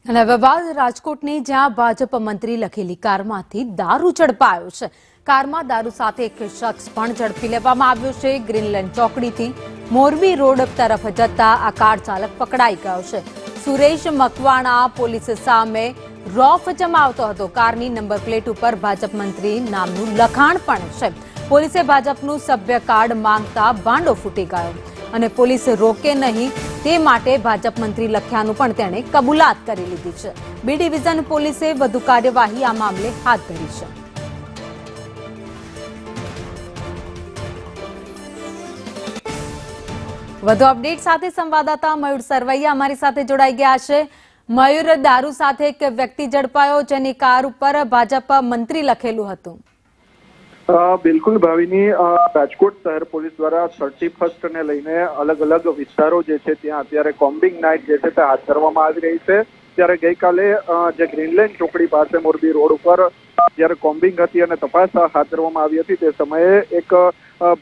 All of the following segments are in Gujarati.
અને વિવાદ રાજકોટની જ્યાં ભાજપ મંત્રી લખેલી કારમાંથી દારૂ ઝડપાયો છે। કારમાં દારૂ સાથે એક શખ્સ પણ ઝડપી લેવામાં આવ્યો છે। ગ્રીનલેન્ડ ચોકડીથી મોરબી રોડ તરફ જતા આ કાર ચાલક પકડાઈ ગયો છે। સુરેશ મકવાણા પોલીસ સામે રોફ જમાવતો હતો। કારની નંબર પ્લેટ ઉપર ભાજપ મંત્રી નામનું લખાણ પણ છે। પોલીસે ભાજપનું સભ્ય કાર્ડ માંગતા ભાંડો ફૂટી ગયો અને પોલીસ રોકે નહીં તે માટે ભાજપ મંત્રી લખ્યાનું પણ તેણે કબૂલાત કરી લીધી છે। બી ડિવિઝન પોલીસે વધુ કાર્યવાહી આ મામલે હાથ ધરી છે। વધુ અપડેટ સાથે સંવાદદાતા મયુર સરવૈયા અમારી સાથે જોડાઈ ગયા છે। મયુર, દારૂ સાથે એક વ્યક્તિ ઝડપાયો જેની કાર ઉપર ભાજપ મંત્રી લખેલું હતું। બિલકુલ ભાવિની, રાજકોટ શહેર પોલીસ દ્વારા 31st ને લઈને અલગ અલગ વિસ્તારો જે છે ત્યાં અત્યારે કોમ્બિંગ નાઇટ જે છે તે હાથ ધરવામાં આવી રહી છે। ત્યારે ગઈકાલે જે ગ્રીનલેન્ડ ચોકડી પાસે મોરબી રોડ ઉપર જ્યારે કોમ્બિંગ હતી અને તપાસ હાથ ધરવામાં આવી હતી તે સમયે એક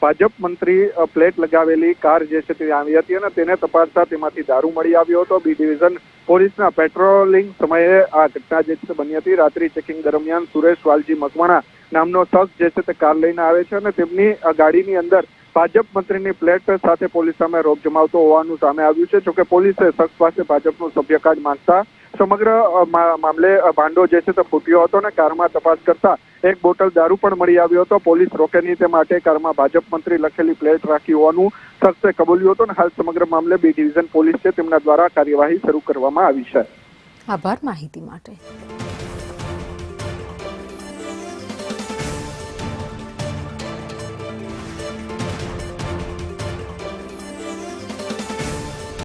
ભાજપ મંત્રી પ્લેટ લગાવેલી કાર જે છે તે આવી હતી અને તેને તપાસતા તેમાંથી દારૂ મળી આવ્યો હતો। બી ડિવિઝન પોલીસના પેટ્રોલિંગ સમયે આ ઘટના જે છે બની હતી। રાત્રિ ચેકિંગ દરમિયાન સુરેશ વાલજી મકવાણા નામનો શખ્સ જે છે તે કાર લઈને આવે છે અને તેમની ગાડીની અંદર ભાજપ મંત્રીની પ્લેટ સાથે પોલીસ સામે રોપ જમાવતો હોવાનું સામે આવ્યું છે। જોકે પોલીસે શખ્સ પાસે ભાજપનું સભ્ય કાર્ડ માંગતા સમગ્ર મામલે ભાંડો જે છે તે ફૂટ્યો હતો અને કારમાં તપાસ કરતા એક બોટલ દારૂ પણ મળી આવ્યો હતો। પોલીસ રોકે નહીં તે માટે કારમાં ભાજપ મંત્રી લખેલી પ્લેટ રાખી હોવાનું શખ્સે કબૂલ્યું હતું અને હાલ સમગ્ર મામલે બી ડિવિઝન પોલીસ છે તેમના દ્વારા કાર્યવાહી શરૂ કરવામાં આવી છે। આભાર માહિતી માટે।